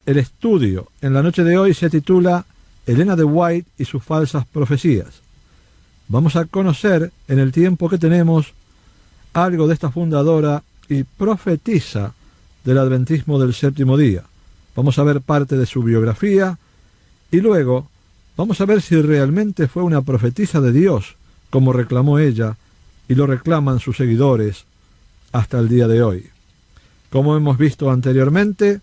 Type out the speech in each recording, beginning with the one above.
El estudio en la noche de hoy se titula Elena de White y sus falsas profecías. Vamos a conocer en el tiempo que tenemos algo de esta fundadora y profetisa del adventismo del séptimo día. Vamos a ver parte de su biografía y luego vamos a ver si realmente fue una profetisa de Dios, como reclamó ella y lo reclaman sus seguidores hasta el día de hoy. Como hemos visto anteriormente,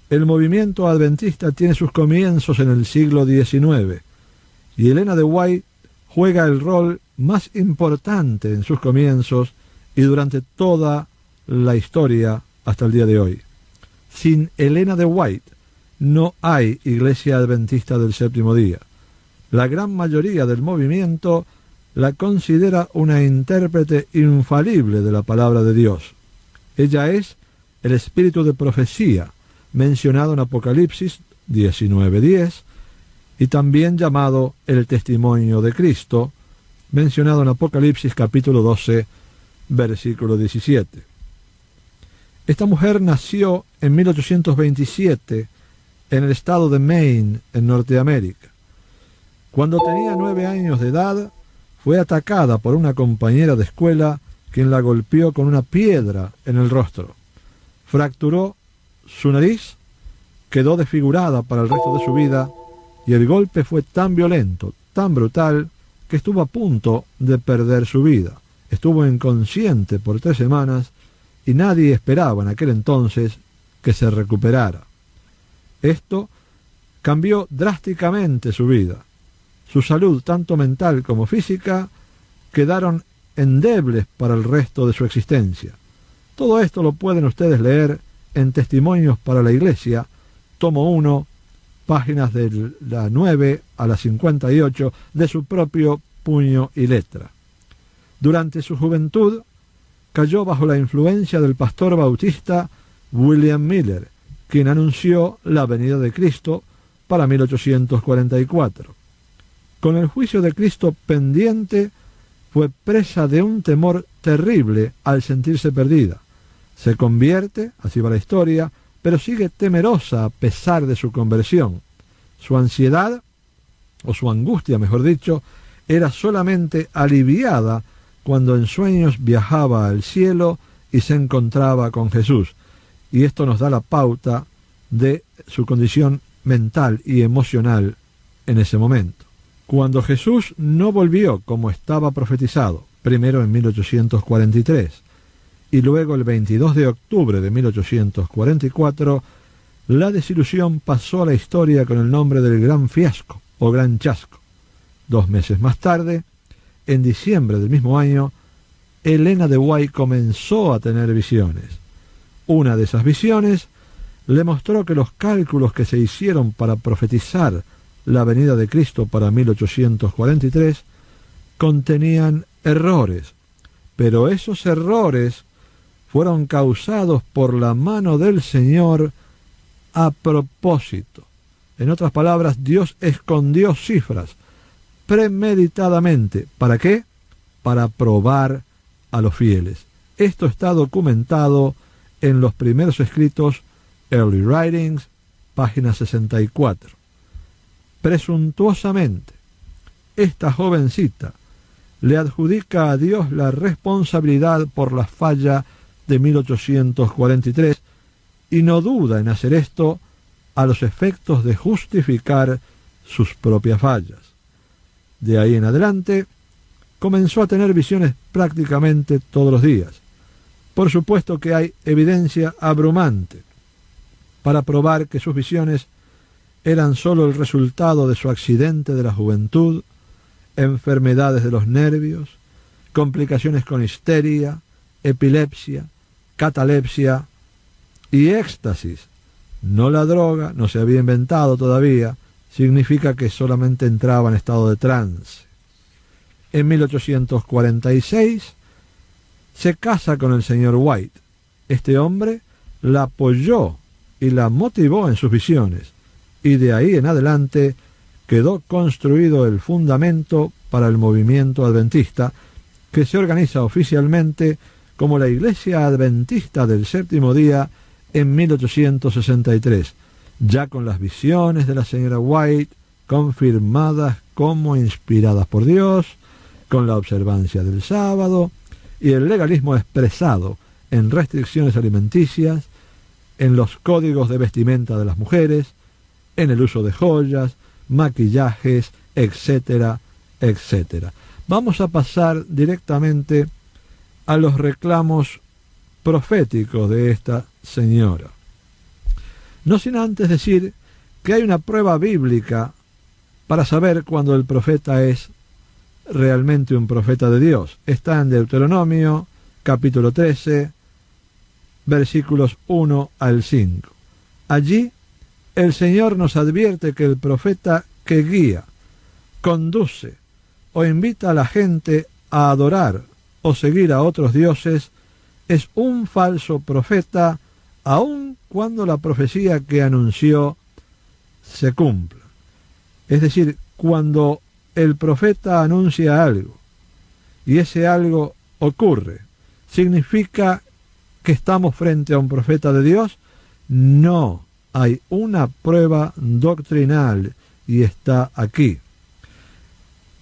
el movimiento adventista tiene sus comienzos en el siglo XIX y Elena de White juega el rol más importante en sus comienzos y durante toda la historia hasta el día de hoy. Sin Elena de White no hay Iglesia Adventista del Séptimo Día. La gran mayoría del movimiento la considera una intérprete infalible de la palabra de Dios. Ella es el espíritu de profecía mencionado en Apocalipsis 19:10 y también llamado el testimonio de Cristo, mencionado en Apocalipsis capítulo 12, versículo 17. Esta mujer nació en 1827 en el estado de Maine, en Norteamérica. Cuando tenía 9 años de edad, fue atacada por una compañera de escuela quien la golpeó con una piedra en el rostro. Fracturó su nariz, quedó desfigurada para el resto de su vida y el golpe fue tan violento, tan brutal, que estuvo a punto de perder su vida. Estuvo inconsciente por 3 semanas y nadie esperaba en aquel entonces que se recuperara. Esto cambió drásticamente su vida. Su salud, tanto mental como física, quedaron endebles para el resto de su existencia. Todo esto lo pueden ustedes leer en Testimonios para la Iglesia, tomo 1, páginas de la 9 a la 58, de su propio puño y letra. Durante su juventud, cayó bajo la influencia del pastor bautista William Miller, quien anunció la venida de Cristo para 1844. Con el juicio de Cristo pendiente, fue presa de un temor terrible al sentirse perdida. Se convierte, así va la historia, pero sigue temerosa a pesar de su conversión. Su ansiedad, o su angustia, mejor dicho, era solamente aliviada cuando en sueños viajaba al cielo y se encontraba con Jesús. Y esto nos da la pauta de su condición mental y emocional en ese momento. Cuando Jesús no volvió como estaba profetizado, primero en 1843, y luego el 22 de octubre de 1844, la desilusión pasó a la historia con el nombre del Gran Fiasco o Gran Chasco. 2 meses más tarde, en diciembre del mismo año, Elena de White comenzó a tener visiones. Una de esas visiones le mostró que los cálculos que se hicieron para profetizar la venida de Cristo para 1843 contenían errores, pero esos errores fueron causados por la mano del Señor a propósito. En otras palabras, Dios escondió cifras premeditadamente. ¿Para qué? Para probar a los fieles. Esto está documentado en los primeros escritos Early Writings, página 64. Presuntuosamente, esta jovencita le adjudica a Dios la responsabilidad por la falla de 1843 y no duda en hacer esto a los efectos de justificar sus propias fallas. De ahí en adelante, comenzó a tener visiones prácticamente todos los días. Por supuesto que hay evidencia abrumante para probar que sus visiones eran sólo el resultado de su accidente de la juventud, enfermedades de los nervios, complicaciones con histeria, epilepsia, catalepsia y éxtasis. No la droga, no se había inventado todavía, significa que solamente entraba en estado de trance. En 1846 se casa con el señor White. Este hombre la apoyó y la motivó en sus visiones, y de ahí en adelante quedó construido el fundamento para el movimiento adventista, que se organiza oficialmente como la Iglesia Adventista del Séptimo Día en 1863. ya con las visiones de la señora White confirmadas como inspiradas por Dios, con la observancia del sábado y el legalismo expresado en restricciones alimenticias, en los códigos de vestimenta de las mujeres, en el uso de joyas, maquillajes, etcétera, etcétera. Vamos a pasar directamente a los reclamos proféticos de esta señora. No sin antes decir que hay una prueba bíblica para saber cuando el profeta es realmente un profeta de Dios. Está en Deuteronomio, capítulo 13, versículos 1 al 5. Allí el Señor nos advierte que el profeta que guía, conduce o invita a la gente a adorar o seguir a otros dioses es un falso profeta, aun cuando la profecía que anunció se cumpla. Es decir, cuando el profeta anuncia algo y ese algo ocurre, ¿significa que estamos frente a un profeta de Dios? No, hay una prueba doctrinal y está aquí.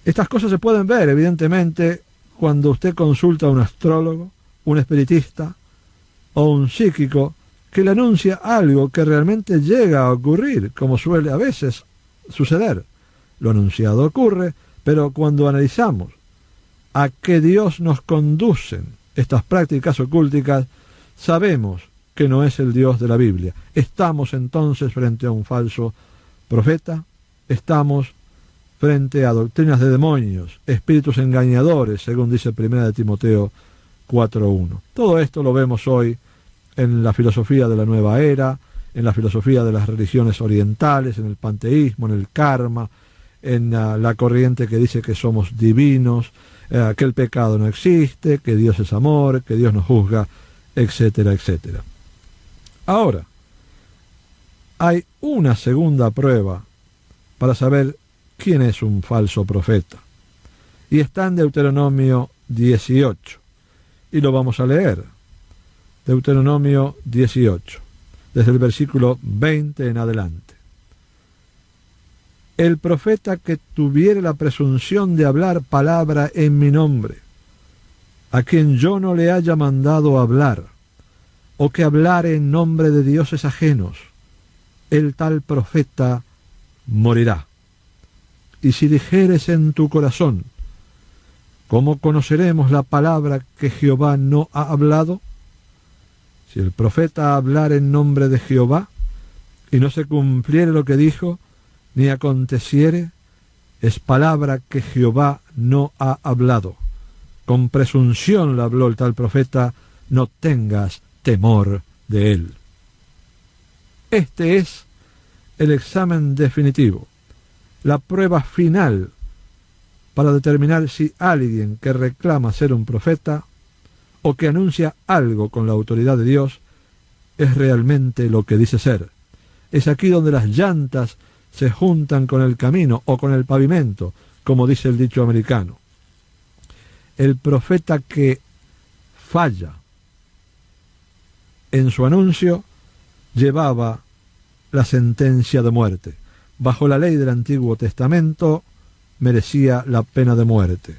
Estas cosas se pueden ver, evidentemente, cuando usted consulta a un astrólogo, un espiritista o un psíquico que le anuncia algo que realmente llega a ocurrir, como suele a veces suceder. Lo anunciado ocurre, pero cuando analizamos a qué Dios nos conducen estas prácticas ocúlticas, sabemos que no es el Dios de la Biblia. Estamos entonces frente a un falso profeta, estamos frente a doctrinas de demonios, espíritus engañadores, según dice 1 de Timoteo 4.1. Todo esto lo vemos hoy en la filosofía de la nueva era, en la filosofía de las religiones orientales, en el panteísmo, en el karma, en la corriente que dice que somos divinos, que el pecado no existe, que Dios es amor, que Dios nos juzga, etcétera, etcétera. Ahora, hay una segunda prueba para saber quién es un falso profeta. Y está en Deuteronomio 18. Y lo vamos a leer. Deuteronomio 18, desde el versículo 20 en adelante. El profeta que tuviere la presunción de hablar palabra en mi nombre, a quien yo no le haya mandado hablar, o que hablare en nombre de dioses ajenos, el tal profeta morirá. Y si dijeres en tu corazón, ¿cómo conoceremos la palabra que Jehová no ha hablado? Si el profeta hablar en nombre de Jehová, y no se cumpliere lo que dijo, ni aconteciere, es palabra que Jehová no ha hablado. Con presunción la habló el tal profeta, no tengas temor de él. Este es el examen definitivo, la prueba final para determinar si alguien que reclama ser un profeta o que anuncia algo con la autoridad de Dios es realmente lo que dice ser. Es aquí donde las llantas se juntan con el camino o con el pavimento, como dice el dicho americano. El profeta que falla en su anuncio llevaba la sentencia de muerte. Bajo la ley del Antiguo Testamento merecía la pena de muerte.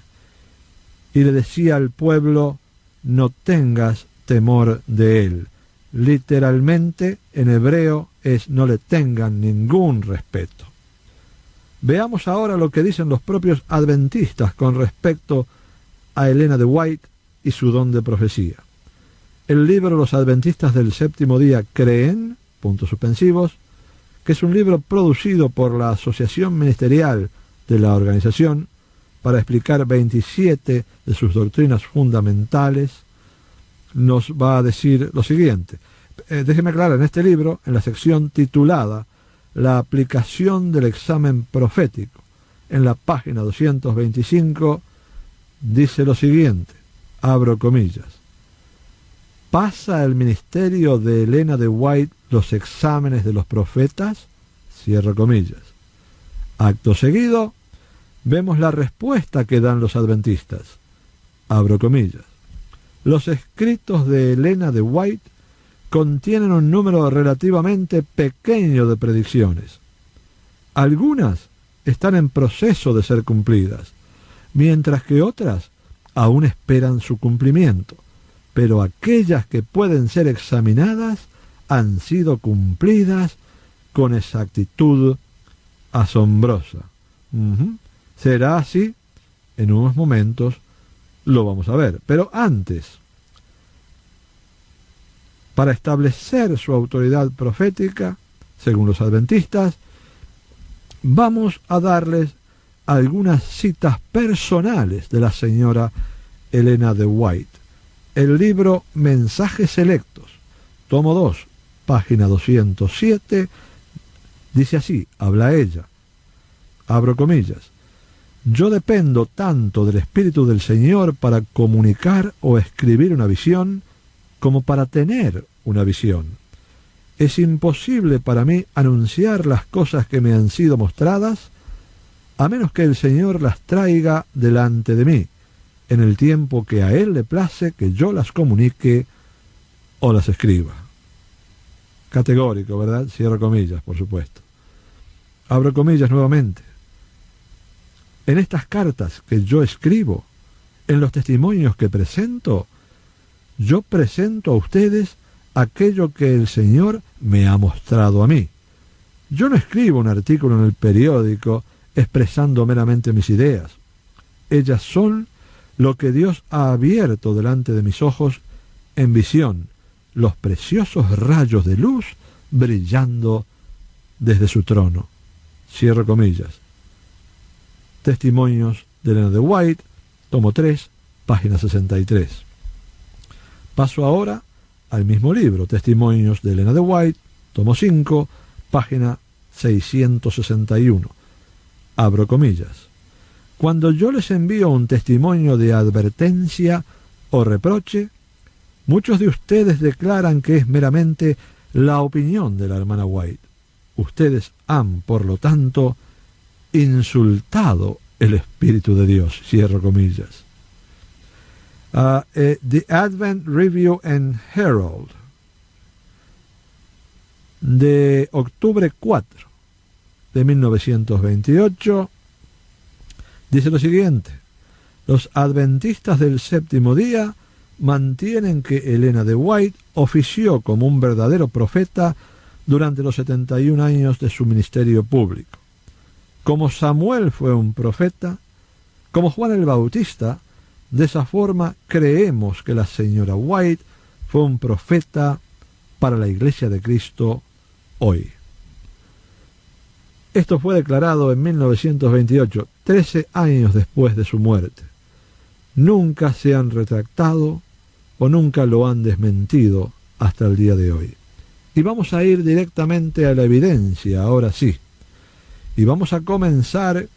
Y le decía al pueblo, no tengas temor de él. Literalmente, en hebreo, es no le tengan ningún respeto. Veamos ahora lo que dicen los propios adventistas con respecto a Elena de White y su don de profecía. El libro Los Adventistas del Séptimo Día creen, puntos suspensivos, que es un libro producido por la Asociación Ministerial de la organización para explicar 27 de sus doctrinas fundamentales, nos va a decir lo siguiente. Déjeme aclarar, en este libro, en la sección titulada La aplicación del examen profético, en la página 225, dice lo siguiente, abro comillas: ¿pasa el ministerio de Elena de White los exámenes de los profetas? Cierro comillas. Acto seguido, vemos la respuesta que dan los adventistas. Abro comillas. Los escritos de Elena de White contienen un número relativamente pequeño de predicciones. Algunas están en proceso de ser cumplidas, mientras que otras aún esperan su cumplimiento, pero aquellas que pueden ser examinadas han sido cumplidas con exactitud asombrosa. Será así, en unos momentos lo vamos a ver, pero antes, para establecer su autoridad profética, según los adventistas, vamos a darles algunas citas personales de la señora Elena de White. El libro Mensajes Selectos, tomo 2, página 207, dice así, habla ella, abro comillas: yo dependo tanto del Espíritu del Señor para comunicar o escribir una visión como para tener una visión. Es imposible para mí anunciar las cosas que me han sido mostradas a menos que el Señor las traiga delante de mí, en el tiempo que a Él le place que yo las comunique o las escriba. Categórico, ¿verdad? Cierro comillas, por supuesto. Abro comillas nuevamente. En estas cartas que yo escribo, en los testimonios que presento, yo presento a ustedes aquello que el Señor me ha mostrado a mí. Yo no escribo un artículo en el periódico expresando meramente mis ideas. Ellas son lo que Dios ha abierto delante de mis ojos en visión, los preciosos rayos de luz brillando desde su trono. Cierro comillas. Testimonios de Elena de White, tomo 3, página 63. Paso ahora al mismo libro, Testimonios de Elena de White, tomo 5, página 661. Abro comillas. Cuando yo les envío un testimonio de advertencia o reproche, muchos de ustedes declaran que es meramente la opinión de la hermana White. Ustedes han, por lo tanto, insultado el Espíritu de Dios. Cierro comillas. The Advent Review and Herald, de octubre 4 de 1928, dice lo siguiente: los adventistas del séptimo día mantienen que Elena de White ofició como un verdadero profeta durante los 71 años de su ministerio público. Como Samuel fue un profeta, como Juan el Bautista, de esa forma creemos que la señora White fue un profeta para la Iglesia de Cristo hoy. Esto fue declarado en 1928, 13 años después de su muerte. Nunca se han retractado o nunca lo han desmentido hasta el día de hoy. Y vamos a ir directamente a la evidencia, ahora sí. Y vamos a comenzar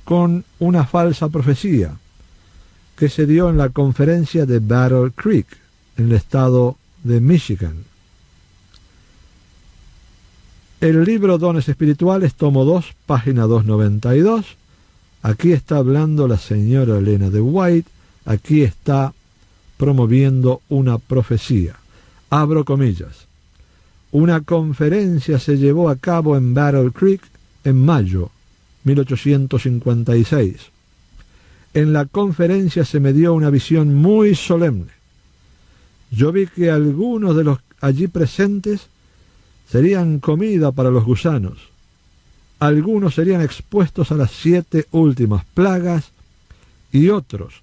con una falsa profecía que se dio en la conferencia de Battle Creek, en el estado de Michigan. El libro Dones Espirituales, tomo 2, página 292. Aquí está hablando la señora Elena de White. Aquí está promoviendo una profecía. Abro comillas. Una conferencia se llevó a cabo en Battle Creek en mayo 1856. En la conferencia se me dio una visión muy solemne. Yo vi que algunos de los allí presentes serían comida para los gusanos. Algunos serían expuestos a las 7 últimas plagas y otros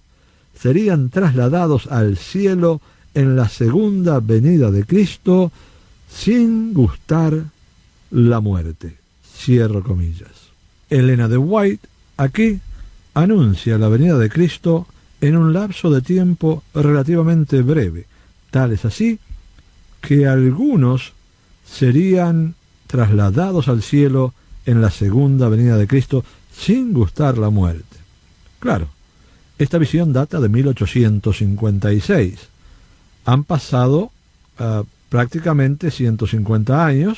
serían trasladados al cielo en la segunda venida de Cristo sin gustar la muerte. Cierro comillas. Elena de White aquí anuncia la venida de Cristo en un lapso de tiempo relativamente breve. Tal es así que algunos serían trasladados al cielo en la segunda venida de Cristo sin gustar la muerte. Claro, esta visión data de 1856. Han pasado prácticamente 150 años.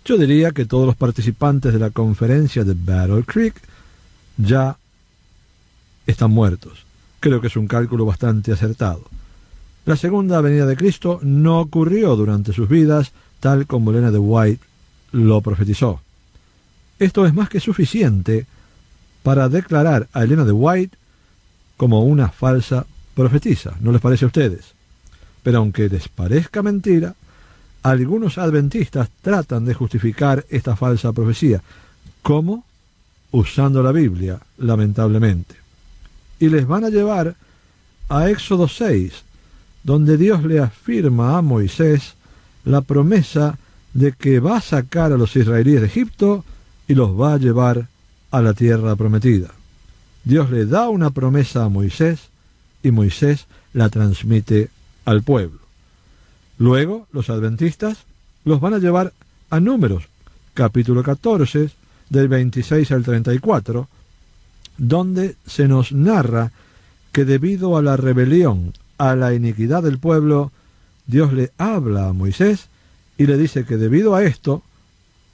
Yo diría que todos los participantes de la conferencia de Battle Creek ya están muertos. Creo que es un cálculo bastante acertado. La segunda venida de Cristo no ocurrió durante sus vidas, tal como Elena de White lo profetizó. Esto es más que suficiente para declarar a Elena de White como una falsa profetisa, ¿no les parece a ustedes? Pero aunque les parezca mentira, algunos adventistas tratan de justificar esta falsa profecía. ¿Cómo? Usando la Biblia, lamentablemente. Y les van a llevar a Éxodo 6, donde Dios le afirma a Moisés la promesa de que va a sacar a los israelíes de Egipto y los va a llevar a la tierra prometida. Dios le da una promesa a Moisés y Moisés la transmite al pueblo. Luego, los adventistas los van a llevar a Números, capítulo 14, del 26 al 34, donde se nos narra que debido a la rebelión, a la iniquidad del pueblo, Dios le habla a Moisés y le dice que debido a esto,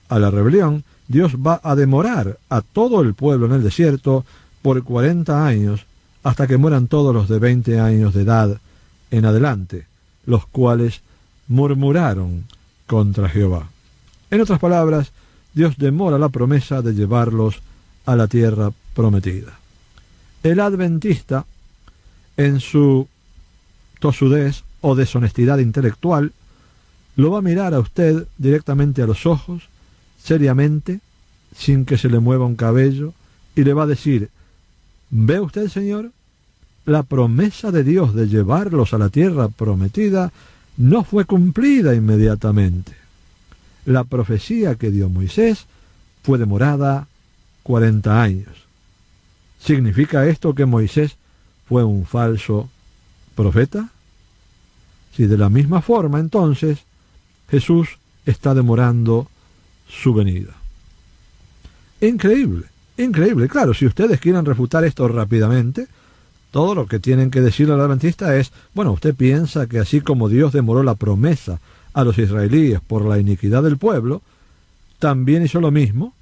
a la rebelión, Dios va a demorar a todo el pueblo en el desierto por 40 años, hasta que mueran todos los de 20 años de edad en adelante, los cuales murmuraron contra Jehová. En otras palabras, Dios demora la promesa de llevarlos a la tierra prometida. El adventista, en su tosudez o deshonestidad intelectual, lo va a mirar a usted directamente a los ojos, seriamente, sin que se le mueva un cabello, y le va a decir: ¿ve usted, Señor? La promesa de Dios de llevarlos a la tierra prometida no fue cumplida inmediatamente. La profecía que dio Moisés fue demorada 40 años. ¿Significa esto que Moisés fue un falso profeta? Si de la misma forma, entonces, Jesús está demorando su venida. Increíble, increíble. Claro, si ustedes quieren refutar esto rápidamente, todo lo que tienen que decirle al adventista es: bueno, usted piensa que así como Dios demoró la promesa a los israelíes por la iniquidad del pueblo, también hizo lo mismo,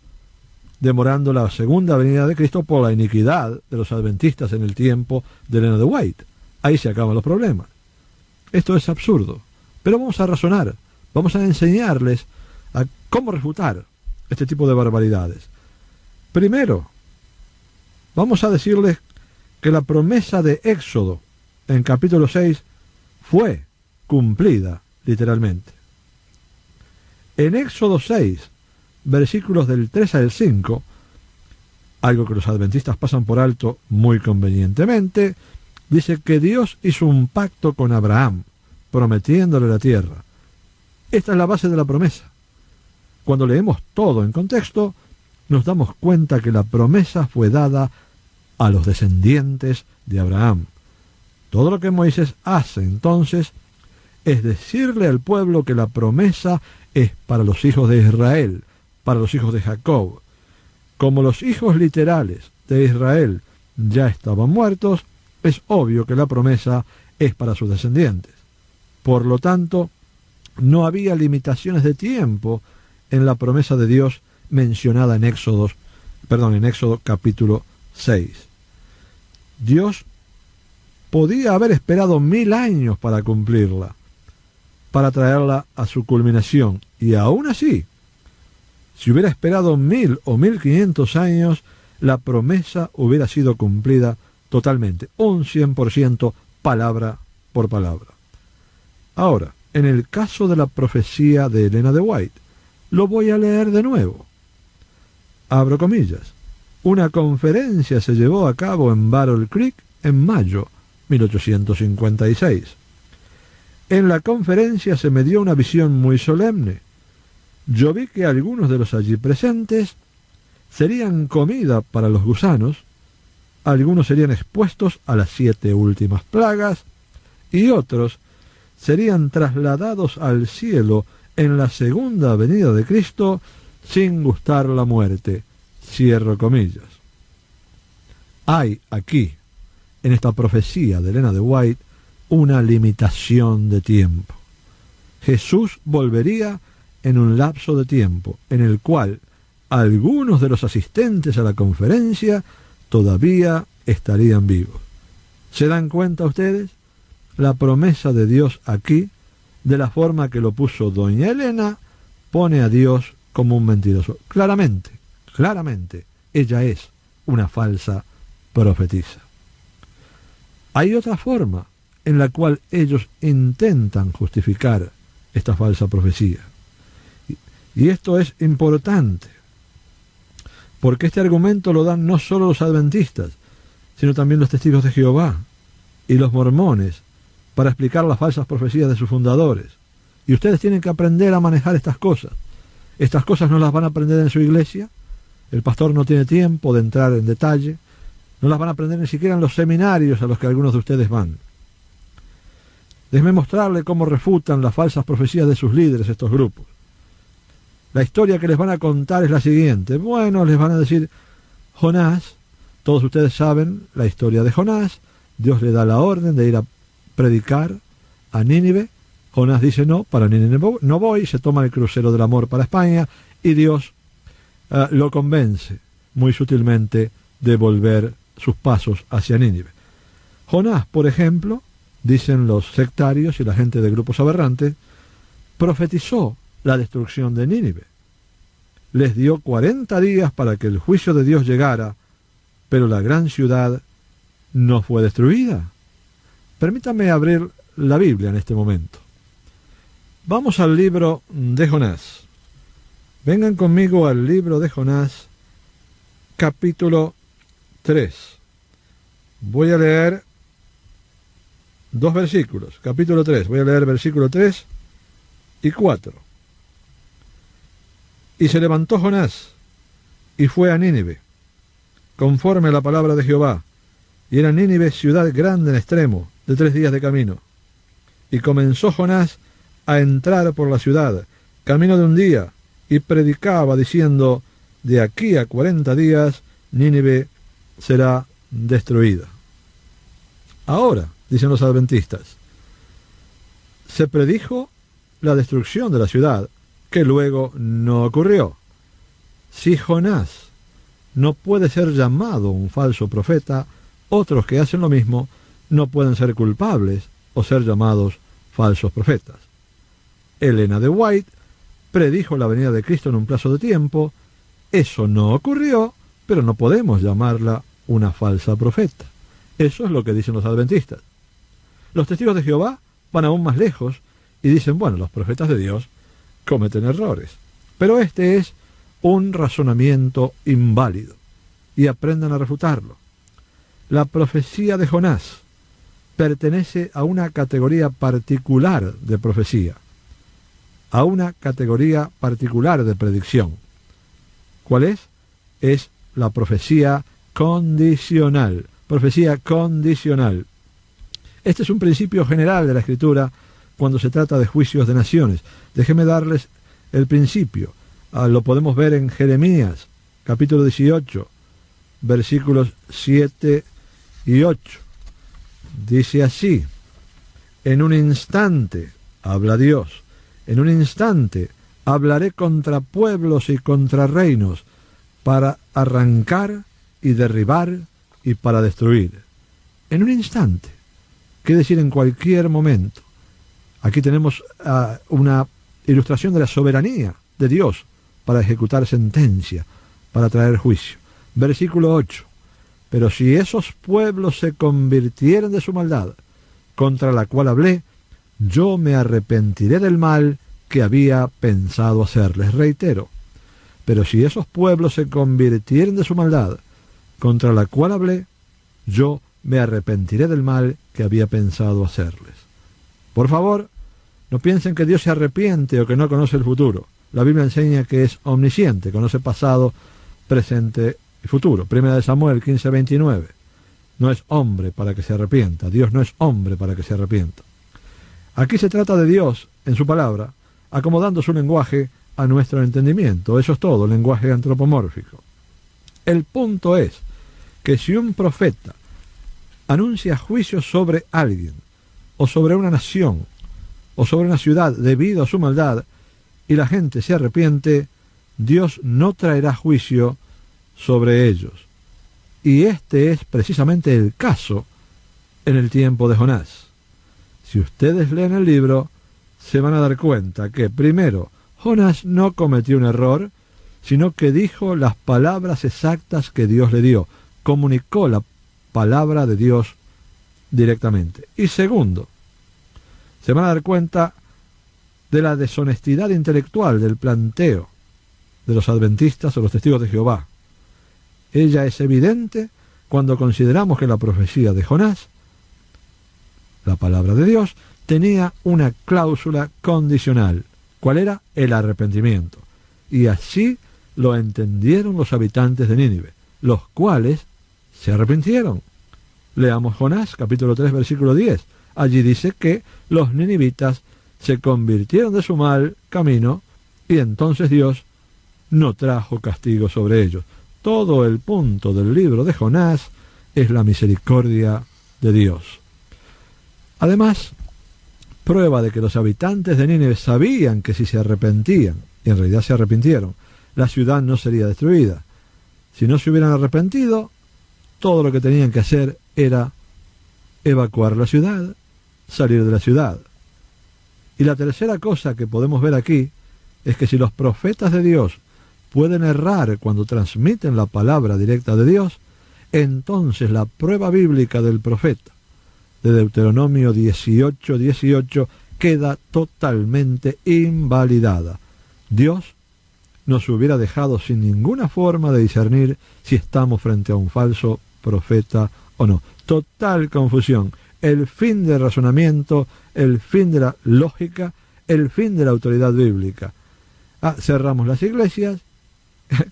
demorando la segunda venida de Cristo por la iniquidad de los adventistas en el tiempo de Elena de White. Ahí se acaban los problemas. Esto es absurdo. Pero vamos a razonar, vamos a enseñarles a cómo refutar este tipo de barbaridades. Primero, vamos a decirles que la promesa de Éxodo en capítulo 6 fue cumplida literalmente. En Éxodo 6, versículos del 3 al 5, algo que los adventistas pasan por alto muy convenientemente, dice que Dios hizo un pacto con Abraham, prometiéndole la tierra. Esta es la base de la promesa. Cuando leemos todo en contexto, nos damos cuenta que la promesa fue dada a los descendientes de Abraham. Todo lo que Moisés hace entonces es decirle al pueblo que la promesa es para los hijos de Israel, para los hijos de Jacob. Como los hijos literales de Israel ya estaban muertos, es obvio que la promesa es para sus descendientes. Por lo tanto, no había limitaciones de tiempo en la promesa de Dios mencionada en Éxodo capítulo 6. Dios podía haber esperado 1000 años para cumplirla, para traerla a su culminación, y aún así, si hubiera esperado 1000 o 1500 años, la promesa hubiera sido cumplida totalmente, un 100% palabra por palabra. Ahora, en el caso de la profecía de Elena de White, lo voy a leer de nuevo. Abro comillas. Una conferencia se llevó a cabo en Battle Creek en mayo 1856. En la conferencia se me dio una visión muy solemne. Yo vi que algunos de los allí presentes serían comida para los gusanos, algunos serían expuestos a las 7 últimas plagas, y otros serían trasladados al cielo en la segunda venida de Cristo sin gustar la muerte. Cierro comillas. Hay aquí, en esta profecía de Elena de White, una limitación de tiempo. Jesús volvería en un lapso de tiempo en el cual algunos de los asistentes a la conferencia todavía estarían vivos. ¿Se dan cuenta ustedes? la promesa de Dios aquí de la forma que lo puso doña Elena, pone a Dios como un mentiroso. Claramente, ella es una falsa profetisa. Hay otra forma en la cual ellos intentan justificar esta falsa profecía. Y esto es importante, porque este argumento lo dan no solo los adventistas, sino también los testigos de Jehová y los mormones, para explicar las falsas profecías de sus fundadores. Y ustedes tienen que aprender a manejar estas cosas. Estas cosas no las van a aprender en su iglesia. El pastor no tiene tiempo de entrar en detalle. No las van a aprender ni siquiera en los seminarios a los que algunos de ustedes van. Déjenme mostrarle cómo refutan las falsas profecías de sus líderes estos grupos. La historia que les van a contar es la siguiente. Bueno, les van a decir, Jonás, todos ustedes saben la historia de Jonás. Dios le da la orden de ir a predicar a Nínive. Jonás dice no, para Nínive no voy, se toma el crucero del amor para España y Dios lo convence muy sutilmente de volver sus pasos hacia Nínive. Jonás, por ejemplo, dicen los sectarios y la gente de grupos aberrantes, profetizó la destrucción de Nínive. Les dio 40 días para que el juicio de Dios llegara, pero la gran ciudad no fue destruida. Permítanme abrir la Biblia en este momento. Vamos al libro de Jonás. Vengan conmigo al libro de Jonás, capítulo 3. Voy a leer 2 versículos. Capítulo 3. Voy a leer versículo 3 y 4. Y se levantó Jonás y fue a Nínive, conforme a la palabra de Jehová. Y era Nínive ciudad grande en extremo, de 3 días de camino. Y comenzó Jonás a entrar por la ciudad, camino de un día, y predicaba diciendo, de aquí a 40 días Nínive será destruida. Ahora, dicen los adventistas, se predijo la destrucción de la ciudad, que luego no ocurrió. Si Jonás no puede ser llamado un falso profeta, otros que hacen lo mismo no pueden ser culpables o ser llamados falsos profetas. Elena de White predijo la venida de Cristo en un plazo de tiempo. Eso no ocurrió, pero no podemos llamarla una falsa profeta. Eso es lo que dicen los adventistas. Los testigos de Jehová van aún más lejos y dicen, bueno, los profetas de Dios cometen errores. Pero este es un razonamiento inválido y aprendan a refutarlo. La profecía de Jonás pertenece a una categoría particular de profecía, a una categoría particular de predicción. ¿Cuál es? Es la profecía condicional. Profecía condicional. Este es un principio general de la Escritura cuando se trata de juicios de naciones. Déjenme darles el principio. Lo podemos ver en Jeremías, capítulo 18, versículos 7 y 8. Dice así, en un instante, habla Dios, en un instante hablaré contra pueblos y contra reinos, para arrancar y derribar y para destruir. En un instante, quiere decir en cualquier momento. Aquí tenemos una ilustración de la soberanía de Dios para ejecutar sentencia, para traer juicio. Versículo 8. Pero si esos pueblos se convirtieren de su maldad, contra la cual hablé, yo me arrepentiré del mal que había pensado hacerles. Reitero, pero si esos pueblos se convirtieren de su maldad, contra la cual hablé, yo me arrepentiré del mal que había pensado hacerles. Por favor, no piensen que Dios se arrepiente o que no conoce el futuro. La Biblia enseña que es omnisciente, conoce pasado, presente y futuro. Primera de Samuel 15:29. No es hombre para que se arrepienta. Dios no es hombre para que se arrepienta. Aquí se trata de Dios, en su palabra, acomodando su lenguaje a nuestro entendimiento. Eso es todo, lenguaje antropomórfico. El punto es que si un profeta anuncia juicio sobre alguien, o sobre una nación, o sobre una ciudad debido a su maldad, y la gente se arrepiente, Dios no traerá juicio sobre ellos. Y este es precisamente el caso en el tiempo de Jonás. Si ustedes leen el libro, se van a dar cuenta que, primero, Jonás no cometió un error, sino que dijo las palabras exactas que Dios le dio, comunicó la palabra de Dios directamente. Y segundo, se van a dar cuenta de la deshonestidad intelectual del planteo de los adventistas o los testigos de Jehová. Ella es evidente cuando consideramos que la profecía de Jonás, la palabra de Dios, tenía una cláusula condicional. ¿Cuál era? El arrepentimiento. Y así lo entendieron los habitantes de Nínive, los cuales se arrepintieron. Leamos Jonás, capítulo 3, versículo 10. Allí dice que los ninivitas se convirtieron de su mal camino y entonces Dios no trajo castigo sobre ellos. Todo el punto del libro de Jonás es la misericordia de Dios. Además, prueba de que los habitantes de Nínive sabían que si se arrepentían, y en realidad se arrepintieron, la ciudad no sería destruida. Si no se hubieran arrepentido, todo lo que tenían que hacer era evacuar la ciudad, salir de la ciudad. Y la tercera cosa que podemos ver aquí es que si los profetas de Dios pueden errar cuando transmiten la palabra directa de Dios, entonces la prueba bíblica del profeta de Deuteronomio 18:18 queda totalmente invalidada. Dios nos hubiera dejado sin ninguna forma de discernir si estamos frente a un falso profeta o no. Total confusión. El fin del razonamiento, el fin de la lógica, el fin de la autoridad bíblica. Cerramos las iglesias,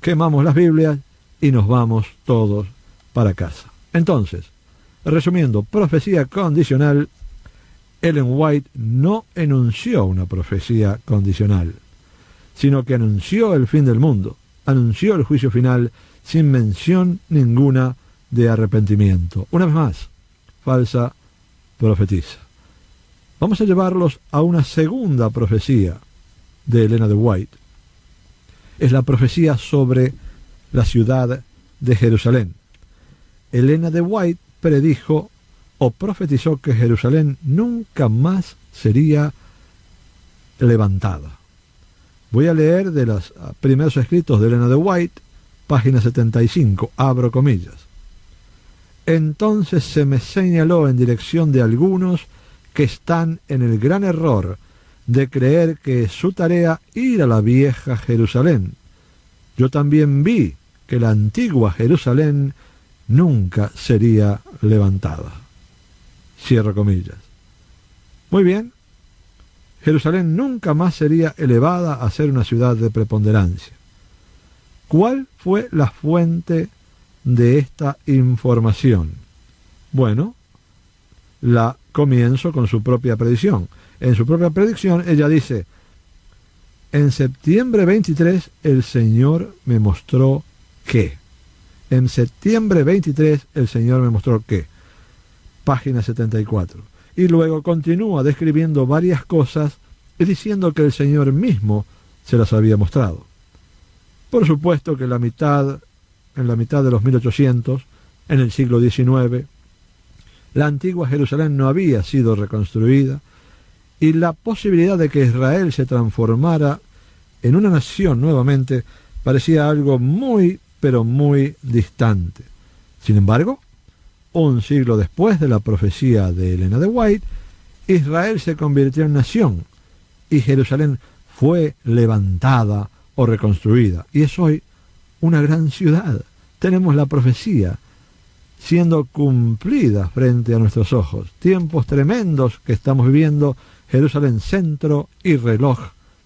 quemamos las Biblias y nos vamos todos para casa. Entonces, resumiendo, profecía condicional, Ellen White no enunció una profecía condicional, sino que anunció el fin del mundo, anunció el juicio final sin mención ninguna de arrepentimiento. Una vez más, falsa profetisa. Vamos a llevarlos a una segunda profecía de Elena de White. Es la profecía sobre la ciudad de Jerusalén. Elena de White predijo o profetizó que Jerusalén nunca más sería levantada. Voy a leer de los primeros escritos de Elena de White, página 75, abro comillas. Entonces se me señaló en dirección de algunos que están en el gran error de creer que es su tarea ir a la vieja Jerusalén. Yo también vi que la antigua Jerusalén nunca sería levantada. Cierro comillas. Muy bien. Jerusalén nunca más sería elevada a ser una ciudad de preponderancia. ¿Cuál fue la fuente de esta información? Bueno, la comienzo con su propia predicción. En su propia predicción ella dice: en septiembre 23 el Señor me mostró que. En septiembre 23 el Señor me mostró que. Página 74. Y luego continúa describiendo varias cosas y diciendo que el Señor mismo se las había mostrado. Por supuesto que en la mitad de los 1800, en el siglo XIX, la antigua Jerusalén no había sido reconstruida y la posibilidad de que Israel se transformara en una nación nuevamente parecía algo muy, pero muy distante. Sin embargo, un siglo después de la profecía de Elena de White, Israel se convirtió en nación y Jerusalén fue levantada o reconstruida. Y es hoy una gran ciudad. Tenemos la profecía siendo cumplida frente a nuestros ojos. Tiempos tremendos que estamos viviendo, Jerusalén centro y reloj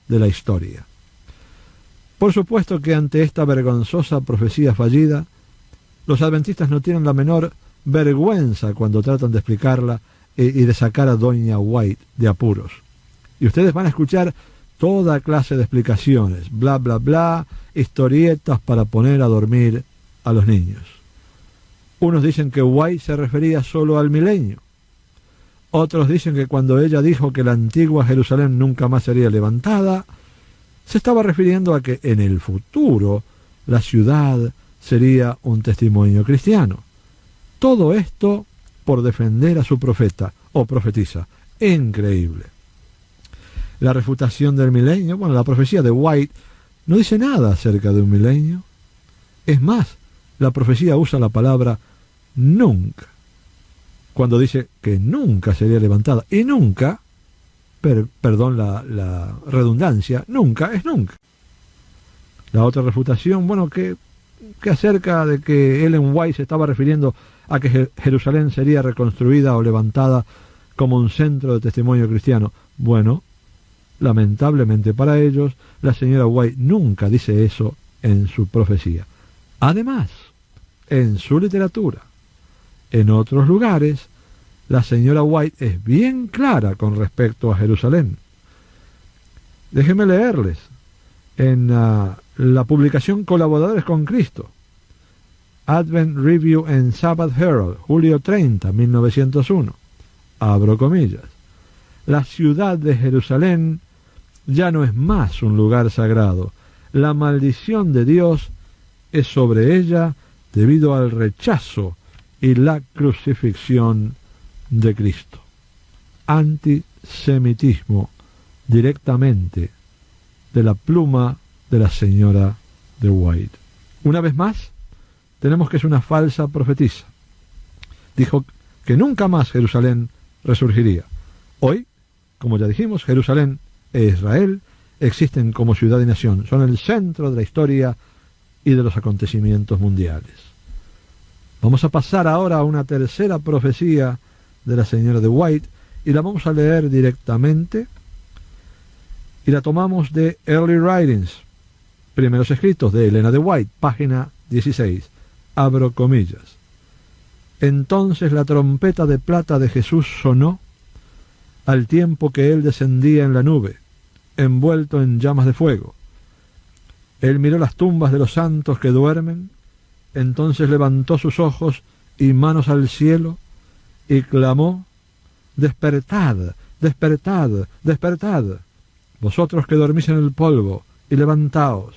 de la historia. Por supuesto que ante esta vergonzosa profecía fallida, los adventistas no tienen la menor vergüenza cuando tratan de explicarla y de sacar a doña White de apuros. Y ustedes van a escuchar toda clase de explicaciones, bla, bla, bla, historietas para poner a dormir a los niños. Unos dicen que White se refería solo al milenio. Otros dicen que cuando ella dijo que la antigua Jerusalén nunca más sería levantada, se estaba refiriendo a que en el futuro la ciudad sería un testimonio cristiano. Todo esto por defender a su profeta o profetisa. increíble. La refutación del milenio, bueno, la profecía de White no dice nada acerca de un milenio. Es más, la profecía usa la palabra nunca, cuando dice que nunca sería levantada. Y nunca, perdón la redundancia, nunca es nunca. La otra refutación, bueno, que acerca de que Ellen White se estaba refiriendo a que Jerusalén sería reconstruida o levantada como un centro de testimonio cristiano. Bueno, lamentablemente para ellos, la señora White nunca dice eso en su profecía. Además, en su literatura, en otros lugares, la señora White es bien clara con respecto a Jerusalén. Déjenme leerles en la publicación Colaboradores con Cristo, Advent Review and Sabbath Herald, julio 30, 1901. Abro comillas. La ciudad de Jerusalén ya no es más un lugar sagrado. La maldición de Dios es sobre ella debido al rechazo y la crucifixión de Cristo. Antisemitismo directamente de la pluma de la señora de White. Una vez más, tenemos que es una falsa profetisa. Dijo que nunca más Jerusalén resurgiría. Hoy, como ya dijimos, Jerusalén e Israel existen como ciudad y nación. Son el centro de la historia y de los acontecimientos mundiales. Vamos a pasar ahora a una tercera profecía de la señora de White y la vamos a leer directamente y la tomamos de Early Writings, primeros escritos de Elena de White, página 16. Abro comillas. Entonces la trompeta de plata de Jesús sonó al tiempo que él descendía en la nube, envuelto en llamas de fuego. Él miró las tumbas de los santos que duermen, entonces levantó sus ojos y manos al cielo y clamó: despertad, despertad, despertad, vosotros que dormís en el polvo, y levantaos.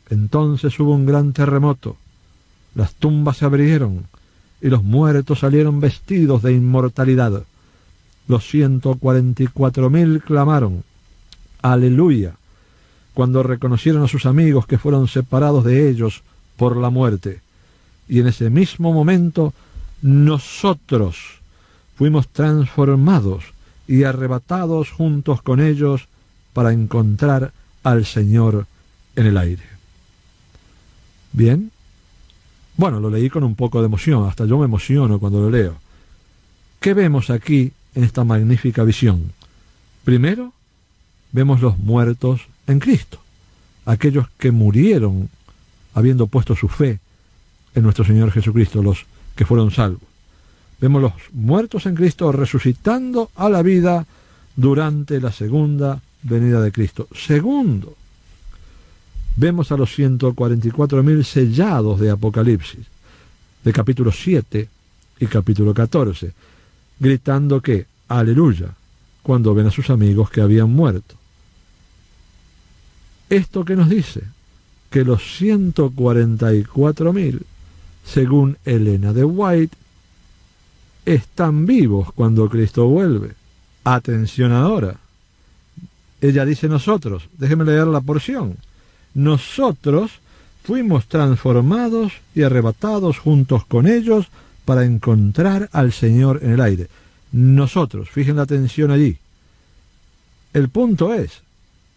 Entonces hubo un gran terremoto, las tumbas se abrieron, y los muertos salieron vestidos de inmortalidad. Los 144.000 clamaron: ¡Aleluya!, cuando reconocieron a sus amigos que fueron separados de ellos por la muerte. Y en ese mismo momento nosotros fuimos transformados y arrebatados juntos con ellos para encontrar al Señor en el aire. Bien, bueno, lo leí con un poco de emoción, hasta yo me emociono cuando lo leo. ¿Qué vemos aquí en esta magnífica visión? Primero, vemos los muertos en Cristo, aquellos que murieron habiendo puesto su fe en nuestro Señor Jesucristo, los que fueron salvos. Vemos los muertos en Cristo resucitando a la vida durante la segunda venida de Cristo. Segundo, vemos a los 144.000 sellados de Apocalipsis, de capítulo 7 y capítulo 14, gritando que aleluya, cuando ven a sus amigos que habían muerto. ¿Esto qué nos dice? Que los 144.000, según Elena de White, están vivos cuando Cristo vuelve. Atención ahora. Ella dice nosotros, déjeme leer la porción. Nosotros fuimos transformados y arrebatados juntos con ellos para encontrar al Señor en el aire. Nosotros, fijen la atención allí. El punto es,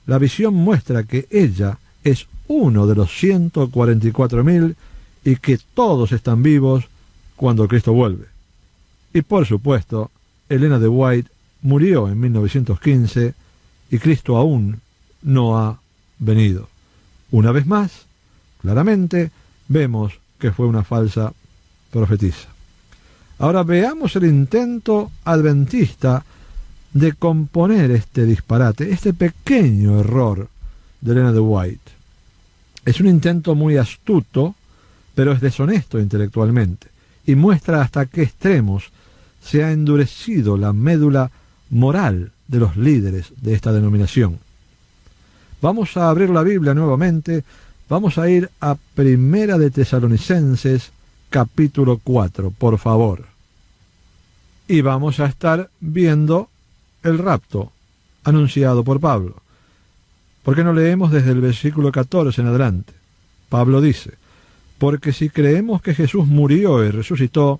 la visión muestra que ella es uno de los 144.000 y que todos están vivos cuando Cristo vuelve. Y por supuesto, Elena de White murió en 1915 y Cristo aún no ha venido. Una vez más, claramente, vemos que fue una falsa profetisa. Ahora veamos el intento adventista de componer este disparate, este pequeño error de Elena de White. Es un intento muy astuto, pero es deshonesto intelectualmente, y muestra hasta qué extremos se ha endurecido la médula moral de los líderes de esta denominación. Vamos a abrir la Biblia nuevamente, vamos a ir a Primera de Tesalonicenses, capítulo 4, por favor. Y vamos a estar viendo el rapto anunciado por Pablo. ¿Por qué no leemos desde el versículo 14 en adelante? Pablo dice: porque si creemos que Jesús murió y resucitó,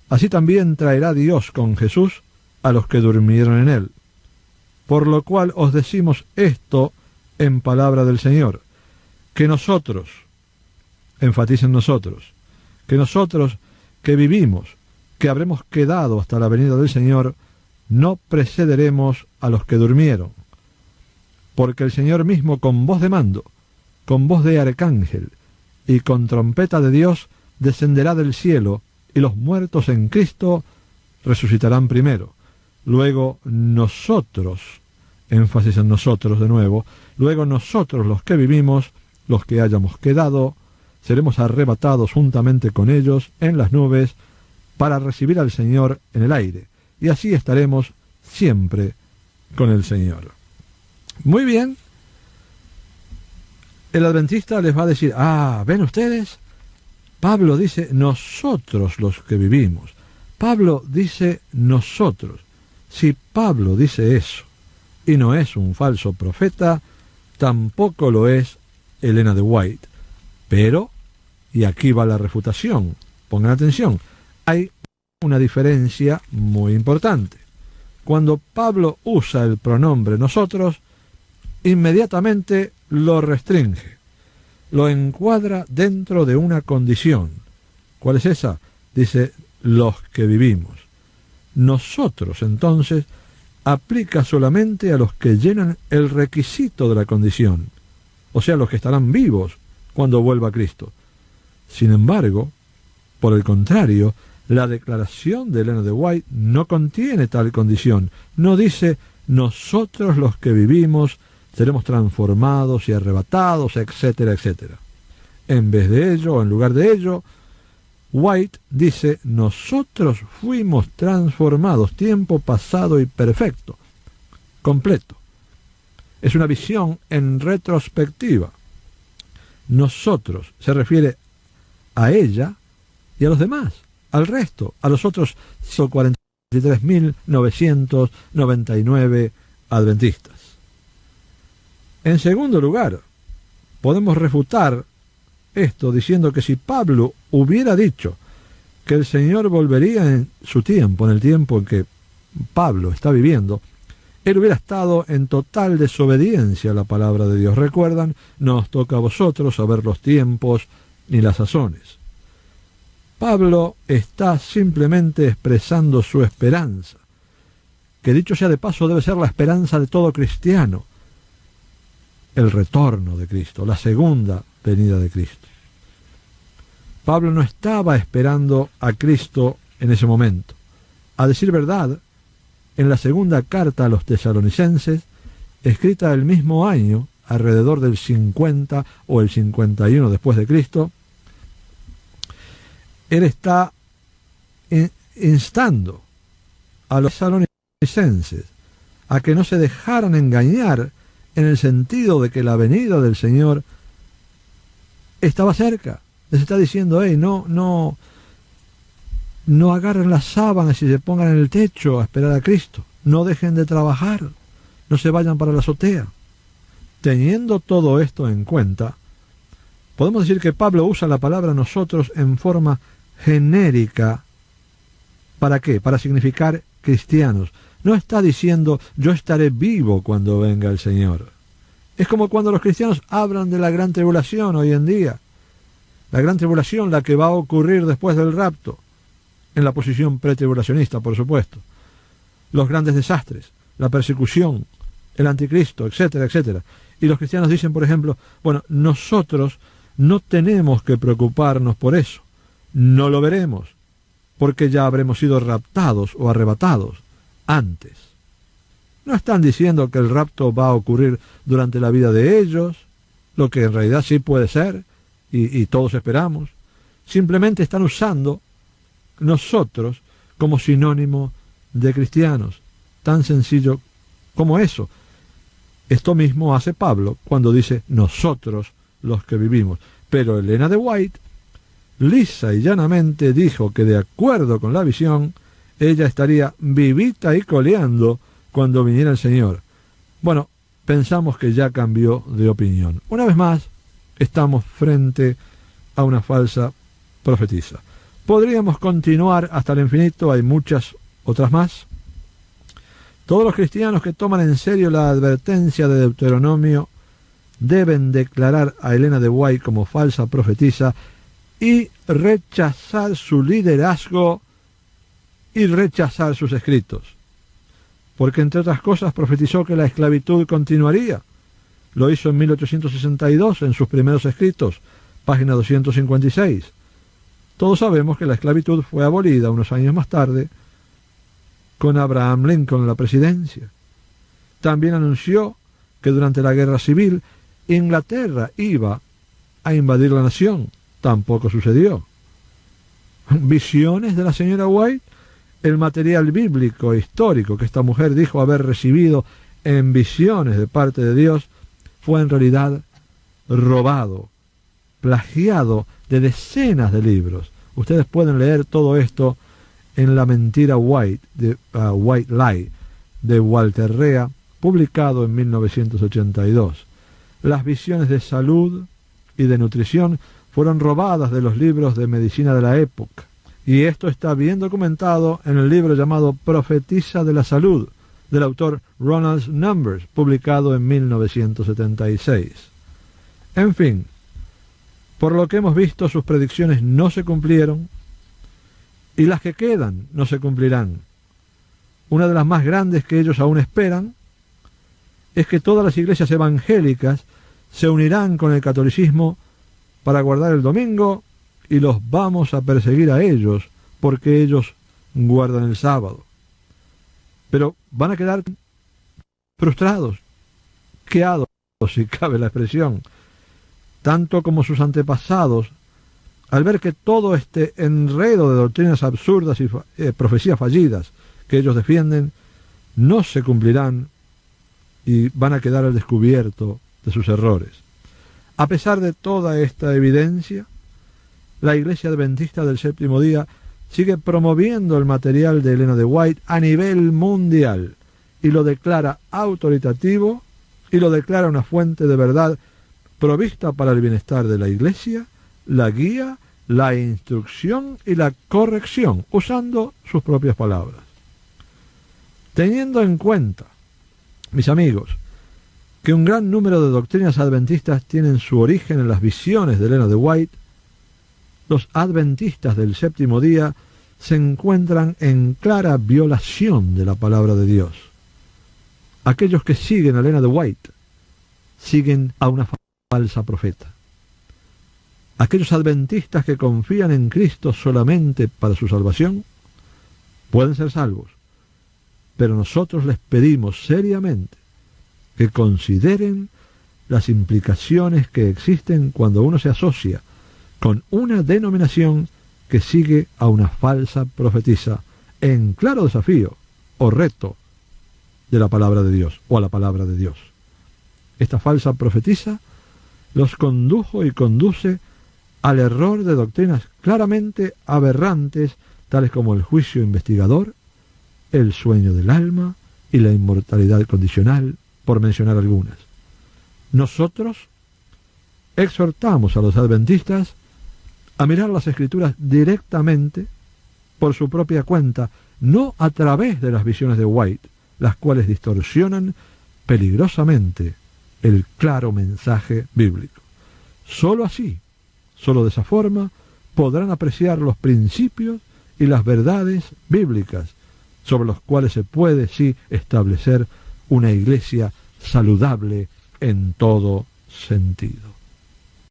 así también traerá Dios con Jesús a los que durmieron en él. Por lo cual os decimos esto en palabra del Señor, que nosotros, enfaticen nosotros, que vivimos, que habremos quedado hasta la venida del Señor, no precederemos a los que durmieron. Porque el Señor mismo, con voz de mando, con voz de arcángel y con trompeta de Dios, descenderá del cielo, y los muertos en Cristo resucitarán primero. Luego nosotros, énfasis en nosotros de nuevo, luego nosotros los que vivimos, los que hayamos quedado, seremos arrebatados juntamente con ellos en las nubes para recibir al Señor en el aire, y así estaremos siempre con el Señor. Muy bien. El adventista les va a decir: ¿ven ustedes? Pablo dice nosotros los que vivimos. Pablo dice nosotros. Si Pablo dice eso y no es un falso profeta, tampoco lo es Elena de White. Pero, y aquí va la refutación, pongan atención, hay una diferencia muy importante. Cuando Pablo usa el pronombre nosotros, inmediatamente lo restringe, lo encuadra dentro de una condición. ¿Cuál es esa? Dice los que vivimos. Nosotros, entonces, aplica solamente a los que llenan el requisito de la condición, o sea, los que estarán vivos cuando vuelva Cristo. Sin embargo, por el contrario, la declaración de Elena de White no contiene tal condición. No dice nosotros los que vivimos seremos transformados y arrebatados, etcétera, etcétera. En vez de ello, o en lugar de ello, White dice nosotros fuimos transformados, tiempo pasado y perfecto, completo. Es una visión en retrospectiva. Nosotros se refiere a ella y a los demás, al resto, a los otros 43.999 adventistas. En segundo lugar, podemos refutar esto diciendo que si Pablo hubiera dicho que el Señor volvería en su tiempo, en el tiempo en que Pablo está viviendo, él hubiera estado en total desobediencia a la palabra de Dios. Recuerdan, no os toca a vosotros saber los tiempos ni las sazones. Pablo está simplemente expresando su esperanza, que dicho sea de paso debe ser la esperanza de todo cristiano, el retorno de Cristo, la segunda venida de Cristo. Pablo no estaba esperando a Cristo en ese momento. A decir verdad, en la segunda carta a los tesalonicenses, escrita el mismo año, alrededor del 50 o el 51 después de Cristo, él está instando a los tesalonicenses a que no se dejaran engañar en el sentido de que la venida del Señor estaba cerca. Les está diciendo: no agarren las sábanas y se pongan en el techo a esperar a Cristo. No dejen de trabajar. No se vayan para la azotea. Teniendo todo esto en cuenta, podemos decir que Pablo usa la palabra nosotros en forma genérica. ¿Para qué? Para significar cristianos. No está diciendo yo estaré vivo cuando venga el Señor. Es como cuando los cristianos hablan de la gran tribulación hoy en día. La gran tribulación, la que va a ocurrir después del rapto, en la posición pretribulacionista, por supuesto. Los grandes desastres, la persecución, el anticristo, etcétera, etcétera. Y los cristianos dicen, por ejemplo, bueno, nosotros no tenemos que preocuparnos por eso. No lo veremos, porque ya habremos sido raptados o arrebatados antes. No están diciendo que el rapto va a ocurrir durante la vida de ellos, lo que en realidad sí puede ser, y todos esperamos. Simplemente están usando nosotros como sinónimo de cristianos. Tan sencillo como eso. Esto mismo hace Pablo cuando dice nosotros los que vivimos. Pero Elena de White, lisa y llanamente, dijo que de acuerdo con la visión, ella estaría vivita y coleando cuando viniera el Señor. Bueno, pensamos que ya cambió de opinión. Una vez más, estamos frente a una falsa profetisa. Podríamos continuar hasta el infinito, hay muchas otras más. Todos los cristianos que toman en serio la advertencia de Deuteronomio deben declarar a Elena de White como falsa profetisa y rechazar su liderazgo y rechazar sus escritos. Porque, entre otras cosas, profetizó que la esclavitud continuaría. Lo hizo en 1862 en sus primeros escritos, página 256. Todos sabemos que la esclavitud fue abolida unos años más tarde con Abraham Lincoln en la presidencia. También anunció que durante la guerra civil Inglaterra iba a invadir la nación. Tampoco sucedió. Visiones de la señora White. El material bíblico e histórico que esta mujer dijo haber recibido en visiones de parte de Dios fue en realidad robado, plagiado de decenas de libros. Ustedes pueden leer todo esto en La mentira White, White Lie, de Walter Rea, publicado en 1982. Las visiones de salud y de nutrición fueron robadas de los libros de medicina de la época. Y esto está bien documentado en el libro llamado Profetisa de la Salud, del autor Ronald Numbers, publicado en 1976. En fin, por lo que hemos visto, sus predicciones no se cumplieron, y las que quedan no se cumplirán. Una de las más grandes que ellos aún esperan es que todas las iglesias evangélicas se unirán con el catolicismo para guardar el domingo, y los vamos a perseguir a ellos porque ellos guardan el sábado. Pero van a quedar frustrados, queados, si cabe la expresión, tanto como sus antepasados, al ver que todo este enredo de doctrinas absurdas y profecías fallidas que ellos defienden no se cumplirán y van a quedar al descubierto de sus errores. A pesar de toda esta evidencia, la Iglesia Adventista del Séptimo Día sigue promoviendo el material de Elena de White a nivel mundial y lo declara autoritativo y lo declara una fuente de verdad provista para el bienestar de la Iglesia, la guía, la instrucción y la corrección, usando sus propias palabras. Teniendo en cuenta, mis amigos, que un gran número de doctrinas adventistas tienen su origen en las visiones de Elena de White, los adventistas del Séptimo Día se encuentran en clara violación de la palabra de Dios. Aquellos que siguen a Elena de White siguen a una falsa profeta. Aquellos adventistas que confían en Cristo solamente para su salvación pueden ser salvos, pero nosotros les pedimos seriamente que consideren las implicaciones que existen cuando uno se asocia con una denominación que sigue a una falsa profetisa en claro desafío o reto de la palabra de Dios o a la palabra de Dios. Esta falsa profetisa los condujo y conduce al error de doctrinas claramente aberrantes, tales como el juicio investigador, el sueño del alma y la inmortalidad condicional, por mencionar algunas. Nosotros exhortamos a los adventistas a mirar las Escrituras directamente por su propia cuenta, no a través de las visiones de White, las cuales distorsionan peligrosamente el claro mensaje bíblico. Sólo así, sólo de esa forma, podrán apreciar los principios y las verdades bíblicas sobre los cuales se puede, sí, establecer una iglesia saludable en todo sentido.